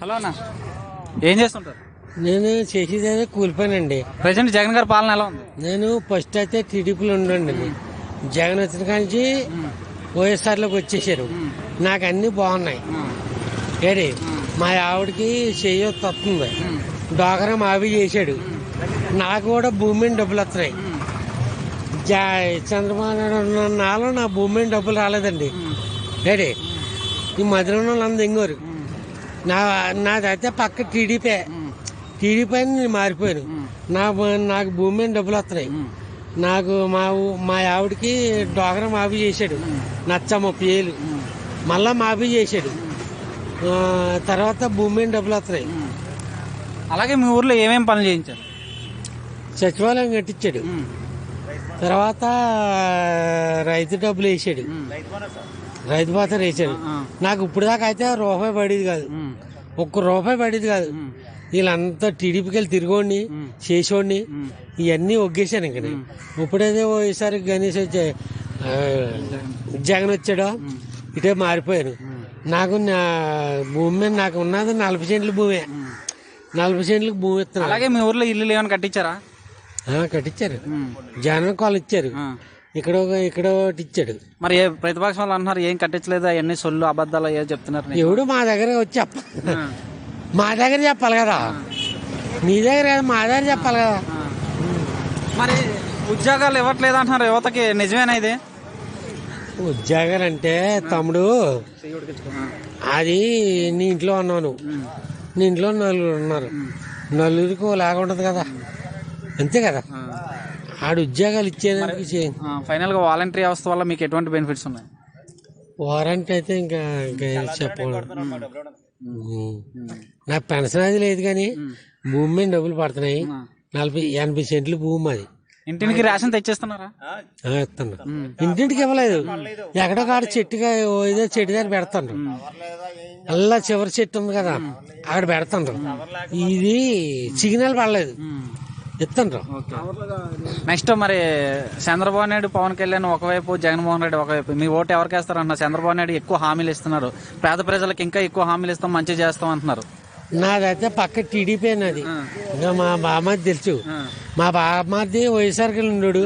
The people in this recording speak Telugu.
హలో అన్న, ఏం చేస్తుంటారు? నేను చేసేది అయితే కూలిపోయానండి. ప్రెసెంట్ జగన్ గారి పాలన ఎలా ఉంది? నేను ఫస్ట్ అయితే టీడీపీలో ఉండండి. జగన్ వచ్చిన కాంచి వైఎస్ఆర్లోకి వచ్చేసారు. నాకు అన్ని బాగున్నాయి. ఏడి మా ఆవిడకి చేయొత్తు వస్తుంది. డోకరా మావి చేశాడు. నాకు కూడా భూమి మీద డబ్బులు వస్తున్నాయి. చంద్రబాబు నాయుడు ఉన్న నాలో నా భూమి మీద డబ్బులు రాలేదండి. ఏడి ఈ మధ్యలో వాళ్ళందరూ ఎంగోరు. నాదైతే పక్క టీడీపీ అని నేను మారిపోయాను. నాకు భూమి మీద డబ్బులు వస్తున్నాయి. నాకు మా ఆవిడకి డోకరా మాఫీ చేశాడు. నచ్చ 30,000 మళ్ళా మాఫీ చేశాడు. తర్వాత భూమి మీద డబ్బులు వస్తున్నాయి. అలాగే మీ ఊర్లో ఏమేమి పనులు చేయించారు? సచివాలయం కట్టించాడు. తర్వాత రైతు డబ్బులు వేసాడు. రైతు భరోసా వేసాడు. నాకు ఇప్పుడు దాకా అయితే రూపాయి పడేది కాదు. ₹1 పడేది కాదు. వీళ్ళంతా టీడీపీకి వెళ్ళి తిరిగోండి చేసేవాడిని ఇవన్నీ ఒగ్గేశాను. ఇంక ఇప్పుడైతే ఈసారి గణేష్ వచ్చే జగన్ వచ్చాడో ఇటే మారిపోయాను. నాకు భూమి మీద నాకు ఉన్నది 40 సెంట్ల భూమి. 40 సెంట్లకు భూమి ఇస్తున్నాను. అలాగే మీ ఊర్లో ఇల్లు ఏమైనా కట్టించారా? కట్టించారు. జగన్ కాలు ఇచ్చారు. ఇక్కడ ఒకటి ఇచ్చాడు. మరి ప్రతిపక్షం వాళ్ళు అంటున్నారు ఏం కట్టించలేదు, అవన్నీ సొల్లు అబద్ధాలు అయ్యో చెప్తున్నారు. ఎవడు మా దగ్గర వచ్చి మా దగ్గర చెప్పాలి కదా. నీ దగ్గర కదా, మా దగ్గర చెప్పాలి కదా. మరి ఉద్యోగాలు ఇవ్వట్లేదు అంటున్నారు యువతకి, నిజమేనా ఇది? ఉద్యోగాలు అంటే తమ్ముడు అది నీ ఇంట్లో ఉన్నావు నువ్వు. నీ ఇంట్లో 4 ఉన్నారు. 4కి లాగా ఉండదు కదా, అంతే కదా. ఆడు ఉద్యోగాలు ఇచ్చేదానికి ఫైనల్ గా వాలంటరీ వ్యవస్థ వల్ల మీకు ఎటువంటి బెనిఫిట్స్ ఉన్నాయి? వారంటీ అయితే ఇంకా చెప్పకూడదు. నాకు పెన్షన్ అది లేదు కానీ భూమి మీద డబ్బులు పడుతున్నాయి. 80 సెంట్లు భూమి అది. ఇంటికి రేషన్ తెచ్చేస్తున్నారా? ఇస్తాను. ఇంటింటికి ఇవ్వలేదు. ఎక్కడో కాడ చెట్టుగా ఏదో చెట్టు దగ్గర పెడతాను. అలా చివరి చెట్టు ఉంది కదా, అక్కడ పెడతాను. ఇది సిగ్నల్ పడలేదు, ఇస్తాను. నెక్స్ట్ మరి చంద్రబాబు నాయుడు పవన్ కళ్యాణ్ ఒకవైపు, జగన్మోహన్ రెడ్డి ఒకవైపు, మీ ఓటు ఎవరికి వేస్తారన్న? చంద్రబాబు నాయుడు ఎక్కువ హామీలు ఇస్తున్నారు, పేద ప్రజలకు ఇంకా ఎక్కువ హామీలు ఇస్తాం, మంచి చేస్తాం అంటున్నారు. నాదైతే పక్క టీడీపీ అన్నది. ఇంకా మా బామ్మది తెలుసు. మా బామ్మది వైఎస్ఆర్కి ఉన్నాడు.